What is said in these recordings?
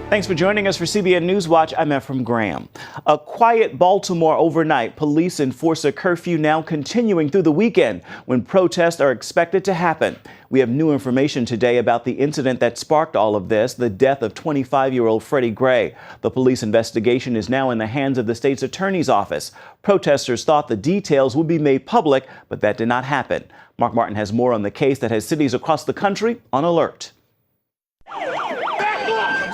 Thanks for joining us for CBN NewsWatch. I'm Ephraim Graham. A quiet Baltimore overnight. Police enforce a curfew now continuing through the weekend when protests are expected to happen. We have new information today about the incident that sparked all of this, the death of 25-year-old Freddie Gray. The police investigation is now in the hands of the state's attorney's office. Protesters thought the details would be made public, but that did not happen. Mark Martin has more on the case that has cities across the country on alert.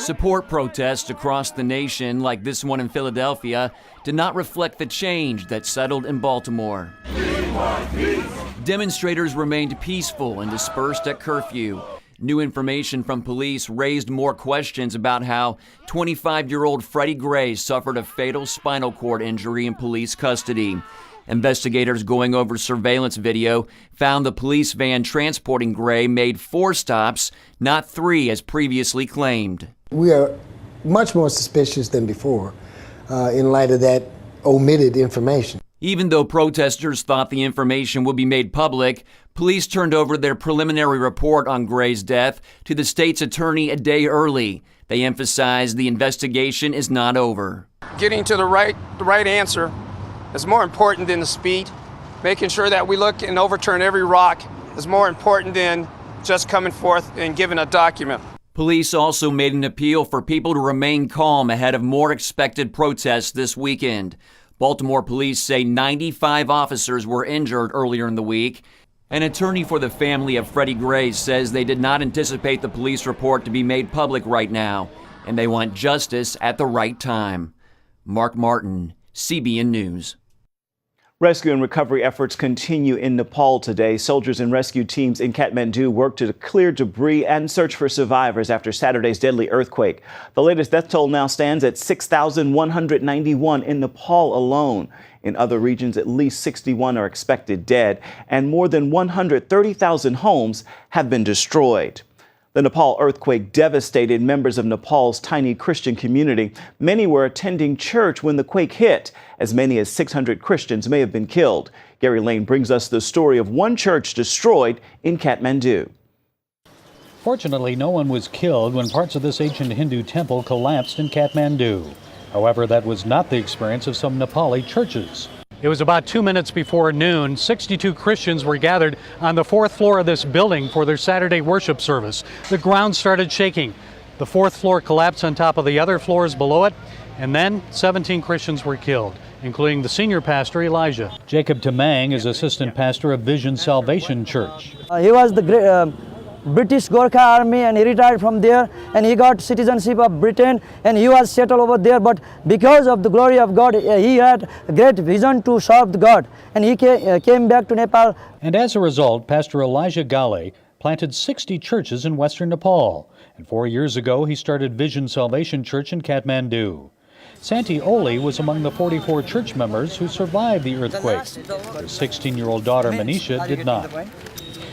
Support protests across the nation, like this one in Philadelphia, did not reflect the change that settled in Baltimore. Demonstrators remained peaceful and dispersed at curfew. New information from police raised more questions about how 25-year-old Freddie Gray suffered a fatal spinal cord injury in police custody. Investigators going over surveillance video found the police van transporting Gray made 4 stops, not 3 as previously claimed. We are much more suspicious than before in light of that omitted information. Even though protesters thought the information would be made public, police turned over their preliminary report on Gray's death to the state's attorney a day early. They emphasized the investigation is not over. Getting to the right answer is more important than the speed. Making sure that we look and overturn every rock is more important than just coming forth and giving a document. Police also made an appeal for people to remain calm ahead of more expected protests this weekend. Baltimore police say 95 officers were injured earlier in the week. An attorney for the family of Freddie Gray says they did not anticipate the police report to be made public right now, and they want justice at the right time. Mark Martin, CBN News. Rescue and recovery efforts continue in Nepal today. Soldiers and rescue teams in Kathmandu work to clear debris and search for survivors after Saturday's deadly earthquake. The latest death toll now stands at 6,191 in Nepal alone. In other regions, at least 61 are expected dead, and more than 130,000 homes have been destroyed. The Nepal earthquake devastated members of Nepal's tiny Christian community. Many were attending church when the quake hit. As many as 600 Christians may have been killed. Gary Lane brings us the story of one church destroyed in Kathmandu. Fortunately, no one was killed when parts of this ancient Hindu temple collapsed in Kathmandu. However, that was not the experience of some Nepali churches. It was about 2 minutes before noon. 62 Christians were gathered on the 4th floor of this building for their Saturday worship service. The ground started shaking. The 4th floor collapsed on top of the other floors below it, and then 17 Christians were killed, including the senior pastor, Elijah. Jacob Tamang is assistant pastor of Vision Salvation Church. He was the British Gorkha army, and he retired from there, and he got citizenship of Britain, and he was settled over there. But because of the glory of God, he had a great vision to serve God, and he came back to Nepal. And as a result, Pastor Elijah Gale planted 60 churches in western Nepal. And 4 years ago, he started Vision Salvation Church in Kathmandu. Santi Oli was among the 44 church members who survived the earthquake. Her 16-year-old daughter, Manisha, did not.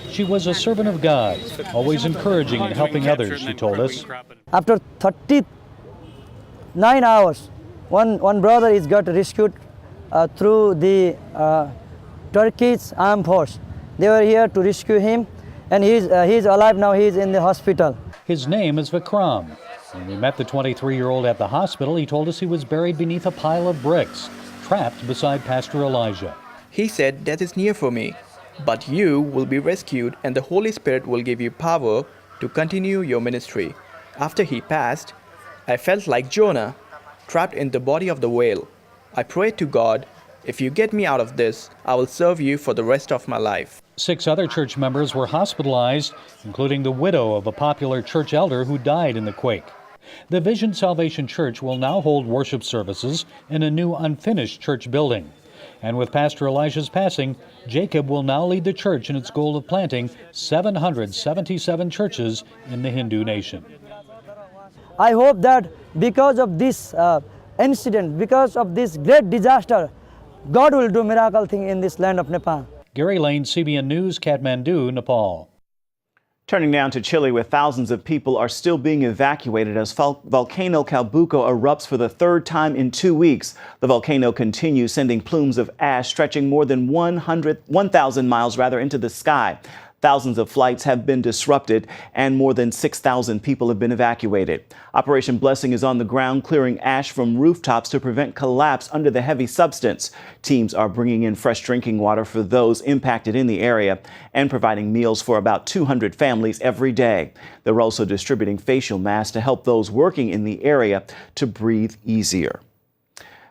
She was a servant of God, always encouraging and helping others, she told us. After 39 hours, one brother is got rescued through the Turkish armed force. They were here to rescue him, and he's alive now. He's in the hospital. His name is Vikram. When we met the 23-year-old at the hospital, he told us he was buried beneath a pile of bricks, trapped beside Pastor Elijah. He said, "Death is near for me. But you will be rescued, and the Holy Spirit will give you power to continue your ministry." After he passed, I felt like Jonah, trapped in the body of the whale. I prayed to God, "If you get me out of this, I will serve you for the rest of my life." 6 other church members were hospitalized, including the widow of a popular church elder who died in the quake. The Vision Salvation Church will now hold worship services in a new unfinished church building. And with Pastor Elijah's passing, Jacob will now lead the church in its goal of planting 777 churches in the Hindu nation. I hope that because of this incident, because of this great disaster, God will do miracle thing in this land of Nepal. Gary Lane, CBN News, Kathmandu, Nepal. Turning now to Chile, where thousands of people are still being evacuated as Volcano Calbuco erupts for the 3rd time in 2 weeks. The volcano continues sending plumes of ash stretching more than 1,000 miles into the sky. Thousands of flights have been disrupted and more than 6,000 people have been evacuated. Operation Blessing is on the ground clearing ash from rooftops to prevent collapse under the heavy substance. Teams are bringing in fresh drinking water for those impacted in the area and providing meals for about 200 families every day. They're also distributing facial masks to help those working in the area to breathe easier.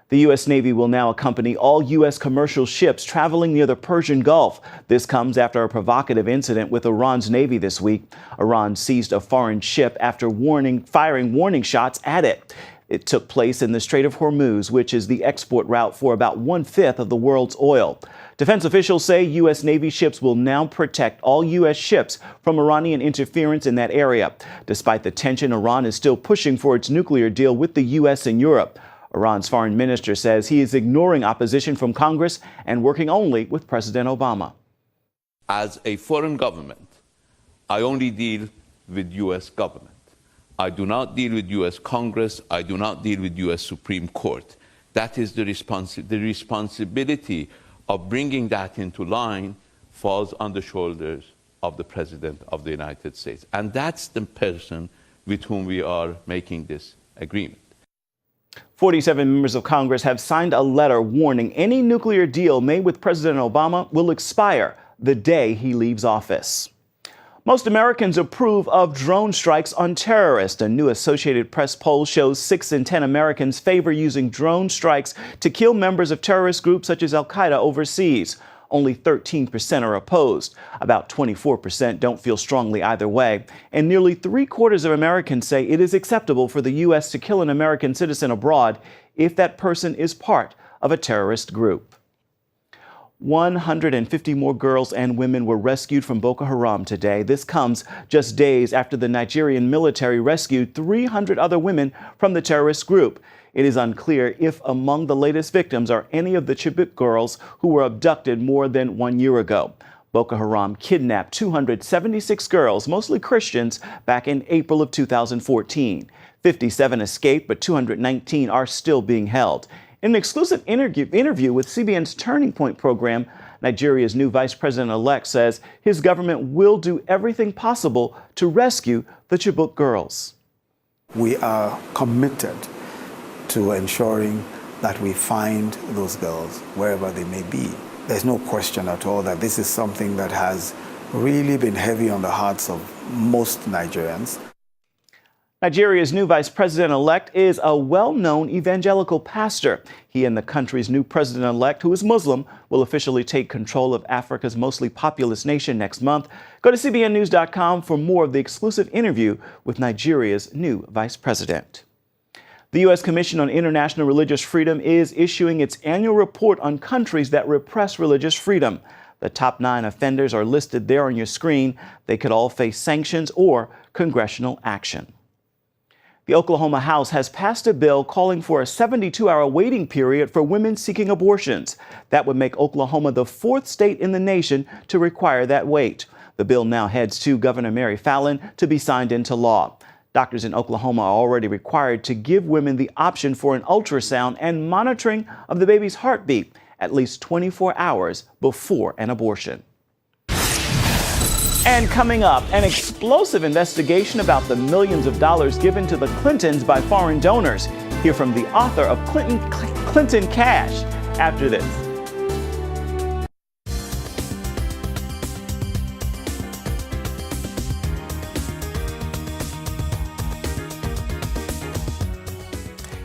The U.S. Navy will now accompany all U.S. commercial ships traveling near the Persian Gulf. This comes after a provocative incident with Iran's Navy this week. Iran seized a foreign ship after firing warning shots at it. It took place in the Strait of Hormuz, which is the export route for about 1/5 of the world's oil. Defense officials say U.S. Navy ships will now protect all U.S. ships from Iranian interference in that area. Despite the tension, Iran is still pushing for its nuclear deal with the U.S. and Europe. Iran's foreign minister says he is ignoring opposition from Congress and working only with President Obama. As a foreign government, I only deal with U.S. government. I do not deal with U.S. Congress. I do not deal with U.S. Supreme Court. That is the responsibility of bringing that into line falls on the shoulders of the President of the United States. And that's the person with whom we are making this agreement. 47 members of Congress have signed a letter warning any nuclear deal made with President Obama will expire the day he leaves office. Most Americans approve of drone strikes on terrorists. A new Associated Press poll shows 6 in 10 Americans favor using drone strikes to kill members of terrorist groups such as Al-Qaeda overseas. Only 13% are opposed. About 24% don't feel strongly either way. And nearly 3/4 of Americans say it is acceptable for the U.S. to kill an American citizen abroad if that person is part of a terrorist group. 150 more girls and women were rescued from Boko Haram today. This comes just days after the Nigerian military rescued 300 other women from the terrorist group. It is unclear if among the latest victims are any of the Chibok girls who were abducted more than 1 year ago. Boko Haram kidnapped 276 girls, mostly Christians, back in April of 2014. 57 escaped, but 219 are still being held. In an exclusive interview with CBN's Turning Point program, Nigeria's new vice president-elect says his government will do everything possible to rescue the Chibok girls. We are committed to ensuring that we find those girls wherever they may be. There's no question at all that this is something that has really been heavy on the hearts of most Nigerians. Nigeria's new vice president-elect is a well-known evangelical pastor. He and the country's new president-elect, who is Muslim, will officially take control of Africa's mostly populous nation next month. Go to cbnnews.com for more of the exclusive interview with Nigeria's new vice president. The U.S. Commission on International Religious Freedom is issuing its annual report on countries that repress religious freedom. The top 9 offenders are listed there on your screen. They could all face sanctions or congressional action. The Oklahoma House has passed a bill calling for a 72-hour waiting period for women seeking abortions. That would make Oklahoma the 4th state in the nation to require that wait. The bill now heads to Governor Mary Fallin to be signed into law. Doctors in Oklahoma are already required to give women the option for an ultrasound and monitoring of the baby's heartbeat at least 24 hours before an abortion. And coming up, an explosive investigation about the millions of dollars given to the Clintons by foreign donors. Hear from the author of Clinton Cash after this.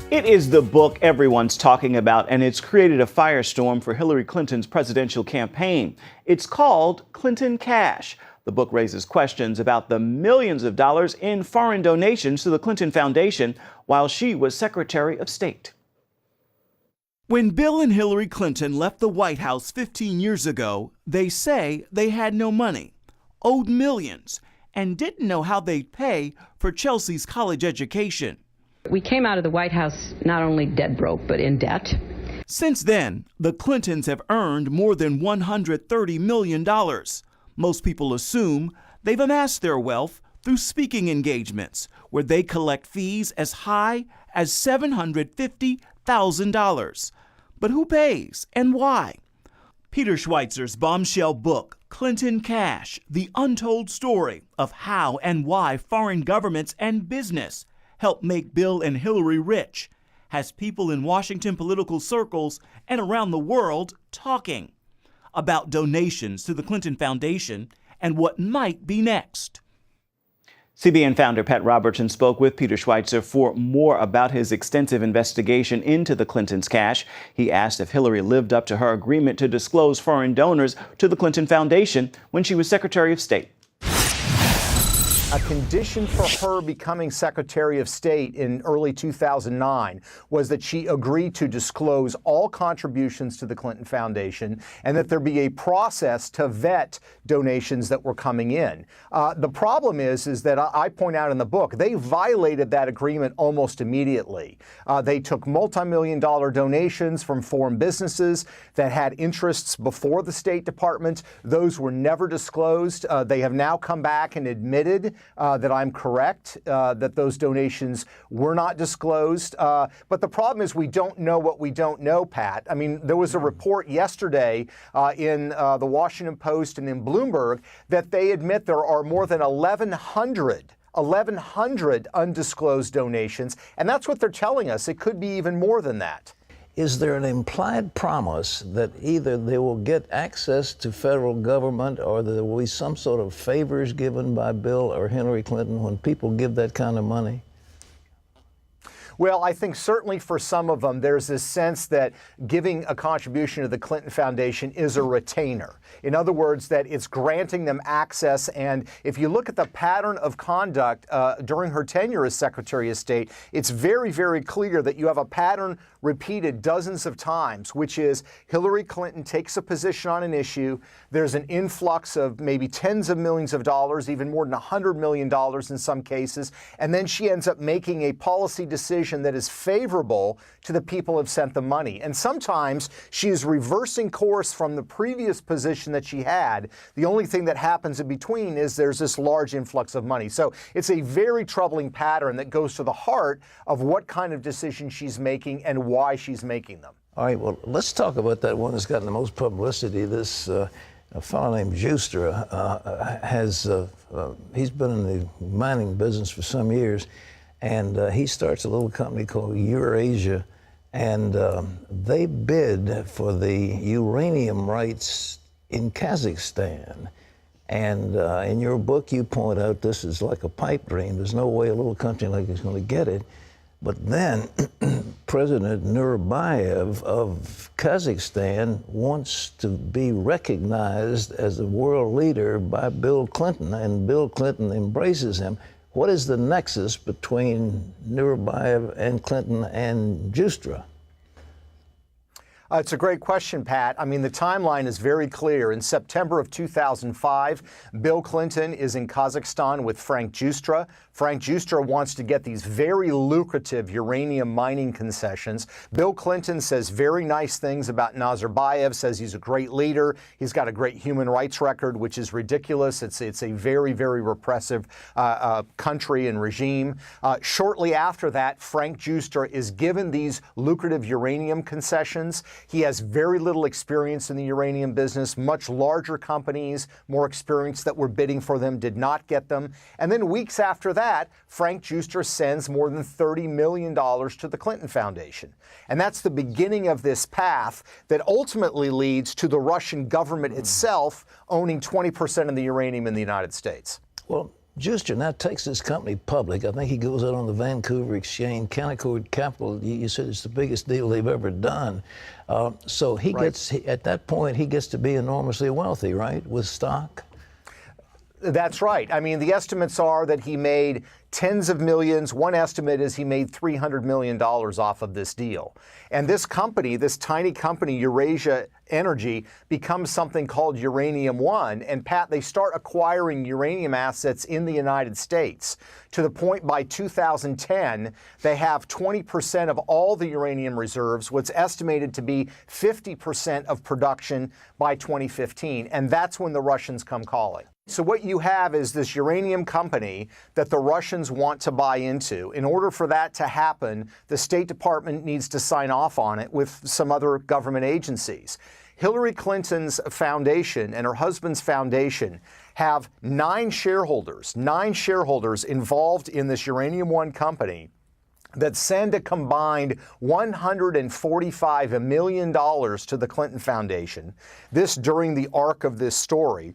It is the book everyone's talking about, and it's created a firestorm for Hillary Clinton's presidential campaign. It's called Clinton Cash. The book raises questions about the millions of dollars in foreign donations to the Clinton Foundation while she was Secretary of State. When Bill and Hillary Clinton left the White House 15 years ago, they say they had no money, owed millions, and didn't know how they'd pay for Chelsea's college education. We came out of the White House not only dead broke, but in debt. Since then, the Clintons have earned more than $130 million. Most people assume they've amassed their wealth through speaking engagements, where they collect fees as high as $750,000. But who pays and why? Peter Schweitzer's bombshell book, Clinton Cash, the untold story of how and why foreign governments and business helped make Bill and Hillary rich, has people in Washington political circles and around the world talking about donations to the Clinton Foundation and what might be next. CBN founder Pat Robertson spoke with Peter Schweitzer for more about his extensive investigation into the Clintons' cash. He asked if Hillary lived up to her agreement to disclose foreign donors to the Clinton Foundation when she was Secretary of State. A condition for her becoming Secretary of State in early 2009 was that she agreed to disclose all contributions to the Clinton Foundation and that there be a process to vet donations that were coming in. The problem is that I point out in the book, they violated that agreement almost immediately. They took multi-million-dollar donations from foreign businesses that had interests before the State Department. Those were never disclosed. They have now come back and admitted that I'm correct, that those donations were not disclosed. But the problem is we don't know what we don't know, Pat. I mean, there was a report yesterday in the Washington Post and in Bloomberg that they admit there are more than 1,100 undisclosed donations. And that's what they're telling us. It could be even more than that. Is there an implied promise that either they will get access to federal government or there will be some sort of favors given by Bill or Hillary Clinton when people give that kind of money? Well, I think certainly for some of them, there's this sense that giving a contribution to the Clinton Foundation is a retainer. In other words, that it's granting them access. And if you look at the pattern of conduct during her tenure as Secretary of State, it's very, very clear that you have a pattern repeated dozens of times, which is Hillary Clinton takes a position on an issue. There's an influx of maybe tens of millions of dollars, even more than $100 million in some cases. And then she ends up making a policy decision that is favorable to the people who have sent the money. And sometimes she is reversing course from the previous position that she had. The only thing that happens in between is there's this large influx of money. So it's a very troubling pattern that goes to the heart of what kind of decisions she's making and why she's making them. All right, well, let's talk about that one that's gotten the most publicity. This a fellow named Justra he's been in the mining business for some years. And he starts a little company called Eurasia, and they bid for the uranium rights in Kazakhstan. And in your book, you point out this is like a pipe dream. There's no way a little country like this is going to get it. But then President Nazarbayev of Kazakhstan wants to be recognized as a world leader by Bill Clinton, and Bill Clinton embraces him. What is the nexus between Nazarbayev and Clinton and Justra? It's a great question, Pat. I mean, the timeline is very clear. In September of 2005, Bill Clinton is in Kazakhstan with Frank Justra. Frank Justra wants to get these very lucrative uranium mining concessions. Bill Clinton says very nice things about Nazarbayev, says he's a great leader. He's got a great human rights record, which is ridiculous. It's a very, very repressive country and regime. Shortly after that, Frank Justra is given these lucrative uranium concessions. He has very little experience in the uranium business. Much larger companies, more experienced, that were bidding for them did not get them. And then weeks after that, Frank Justra sends more than $30 million to the Clinton Foundation. And that's the beginning of this path that ultimately leads to the Russian government itself owning 20% of the uranium in the United States. Well, Justra now takes this company public. I think he goes out on the Vancouver Exchange. Canaccord Capital, you said it's the biggest deal they've ever done. So he gets, at that point, he gets to be enormously wealthy, right, with stock? That's right. I mean, the estimates are that he made tens of millions. One estimate is he made $300 million off of this deal. And this company, this tiny company, Eurasia Energy, becomes something called Uranium One. And Pat, they start acquiring uranium assets in the United States to the point by 2010, they have 20% of all the uranium reserves, what's estimated to be 50% of production by 2015. And that's when the Russians come calling. So what you have is this uranium company that the Russians want to buy into. In order for that to happen, the State Department needs to sign off on it with some other government agencies. Hillary Clinton's foundation and her husband's foundation have 9 shareholders involved in this Uranium One company that send a combined $145 million to the Clinton Foundation. This during the arc of this story.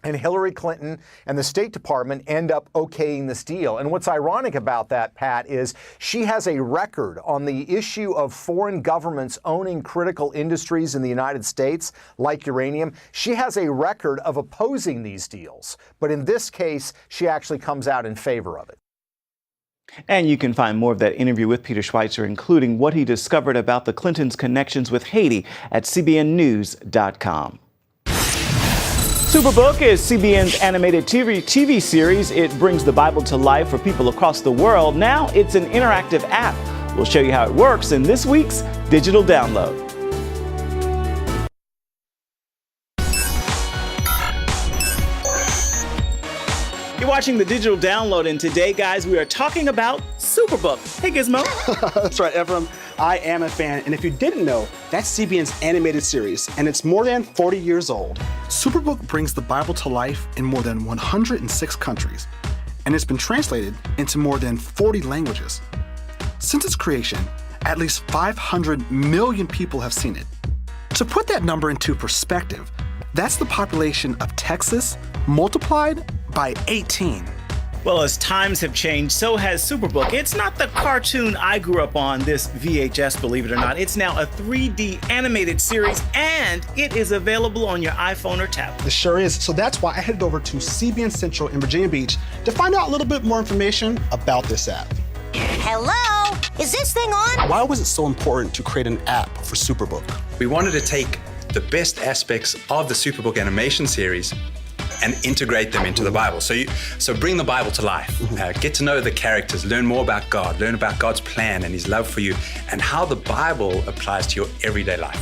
And Hillary Clinton and the State Department end up okaying this deal. And what's ironic about that, Pat, is she has a record on the issue of foreign governments owning critical industries in the United States, like uranium. She has a record of opposing these deals. But in this case, she actually comes out in favor of it. And you can find more of that interview with Peter Schweitzer, including what he discovered about the Clintons' connections with Haiti at cbnnews.com. Superbook is CBN's animated TV series. It brings the Bible to life for people across the world. Now it's an interactive app. We'll show you how it works in this week's digital download. You're watching the digital download, and today, guys, we are talking about Superbook. Hey, Gizmo. That's right, Ephraim. I am a fan, and if you didn't know, that's CBN's animated series, and it's more than 40 years old. Superbook brings the Bible to life in more than 106 countries, and it's been translated into more than 40 languages. Since its creation, at least 500 million people have seen it. To put that number into perspective, that's the population of Texas multiplied by 18. Well, as times have changed, so has Superbook. It's not the cartoon I grew up on, this VHS, believe it or not. It's now a 3D animated series, and it is available on your iPhone or tablet. It sure is. So that's why I headed over to CBN Central in Virginia Beach to find out a little bit more information about this app. Hello? Is this thing on? Why was it so important to create an app for Superbook? We wanted to take the best aspects of the Superbook animation series and integrate them into the Bible. So bring the Bible to life. Get to know the characters, learn more about God, learn about God's plan and His love for you, and how the Bible applies to your everyday life.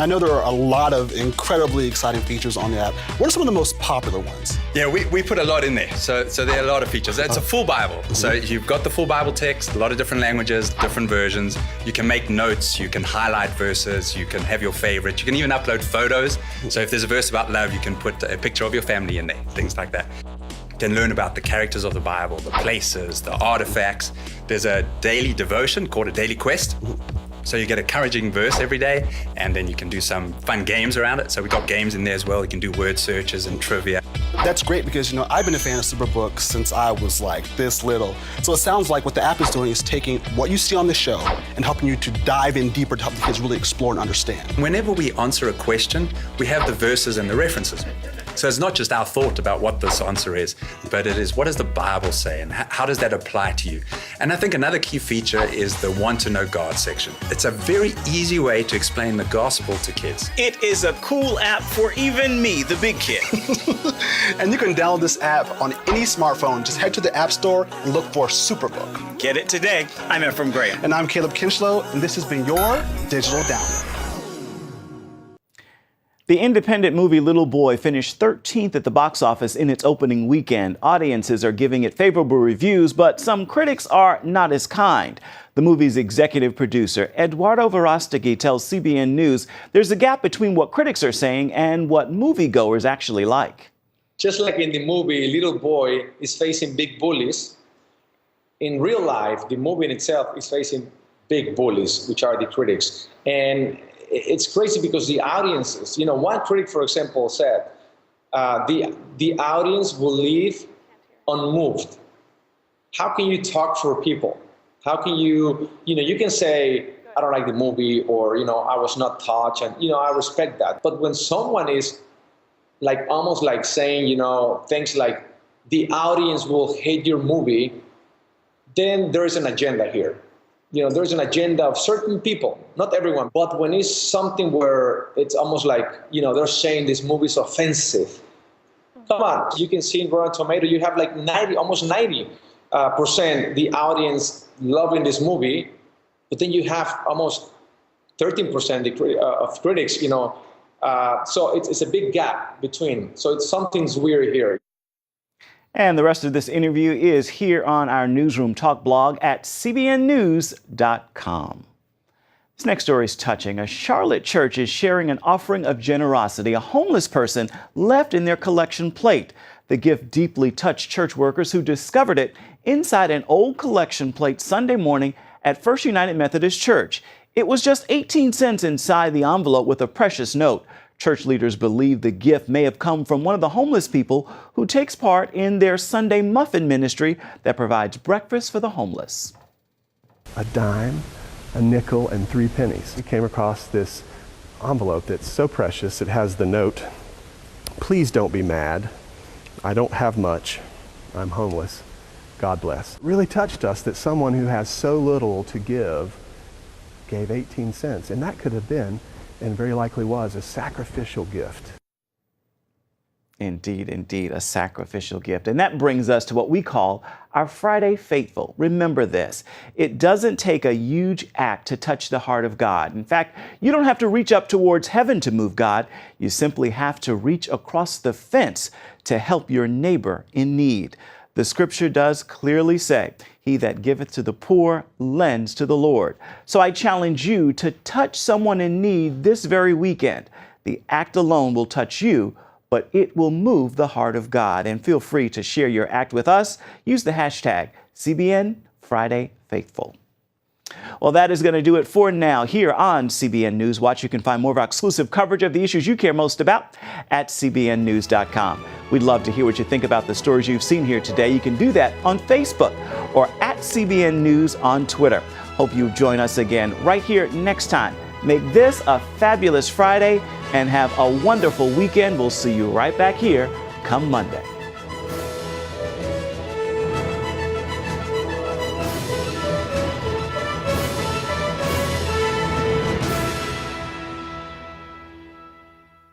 I know there are a lot of incredibly exciting features on the app. What are some of the most popular ones? Yeah, we put a lot in there. So there are a lot of features. It's a full Bible. So you've got the full Bible text, a lot of different languages, different versions. You can make notes, you can highlight verses, you can have your favorite. You can even upload photos. So if there's a verse about love, you can put a picture of your family in there, things like that. You can learn about the characters of the Bible, the places, the artifacts. There's a daily devotion called a daily quest. So you get a encouraging verse every day, and then you can do some fun games around it. So we've got games in there as well. You can do word searches and trivia. That's great because, I've been a fan of Superbook since I was like this little. So it sounds like what the app is doing is taking what you see on the show and helping you to dive in deeper to help the kids really explore and understand. Whenever we answer a question, we have the verses and the references. So it's not just our thought about what this answer is, but it is what does the Bible say and how does that apply to you? And I think another key feature is the Want to Know God section. It's a very easy way to explain the gospel to kids. It is a cool app for even me, the big kid. And you can download this app on any smartphone. Just head to the App Store and look for Superbook. Get it today. I'm Ephraim Graham. And I'm Caleb Kinchlow, and this has been your Digital Download. The independent movie Little Boy finished 13th at the box office in its opening weekend. Audiences are giving it favorable reviews, but some critics are not as kind. The movie's executive producer, Eduardo Verástegui, tells CBN News there's a gap between what critics are saying and what moviegoers actually like. Just like in the movie, Little Boy is facing big bullies. In real life, the movie in itself is facing big bullies, which are the critics. And it's crazy because the audiences, one critic, for example, said, the audience will leave unmoved. How can you talk for people? How can you can say, I don't like the movie, or, I was not touched, and, I respect that. But when someone is almost like saying, things like the audience will hate your movie, then there is an agenda here. There's an agenda of certain people, not everyone. But when it's something where it's almost like, they're saying this movie is offensive. Come on, you can see in Rotten Tomato, you have like almost 90% the audience loving this movie, but then you have almost 13% of critics, so it's a big gap between. So something's weird here. And the rest of this interview is here on our Newsroom Talk blog at cbnnews.com. This next story is touching. A Charlotte church is sharing an offering of generosity a homeless person left in their collection plate. The gift deeply touched church workers who discovered it inside an old collection plate Sunday morning at First United Methodist Church. It was just 18 cents inside the envelope with a precious note. Church leaders believe the gift may have come from one of the homeless people who takes part in their Sunday muffin ministry that provides breakfast for the homeless. A dime, a nickel, and 3 pennies. We came across this envelope that's so precious. It has the note, "Please don't be mad. I don't have much. I'm homeless. God bless." It really touched us that someone who has so little to give gave 18 cents, and that could have been, and very likely was, a sacrificial gift. Indeed, indeed, a sacrificial gift. And that brings us to what we call our Friday Faithful. Remember this, it doesn't take a huge act to touch the heart of God. In fact, you don't have to reach up towards heaven to move God. You simply have to reach across the fence to help your neighbor in need. The scripture does clearly say, "He that giveth to the poor lends to the Lord." So I challenge you to touch someone in need this very weekend. The act alone will touch you, but it will move the heart of God. And feel free to share your act with us. Use the hashtag CBN Friday Faithful. Well, that is going to do it for now here on CBN NewsWatch. You can find more of our exclusive coverage of the issues you care most about at cbnnews.com. We'd love to hear what you think about the stories you've seen here today. You can do that on Facebook or at CBN News on Twitter. Hope you join us again right here next time. Make this a fabulous Friday and have a wonderful weekend. We'll see you right back here come Monday.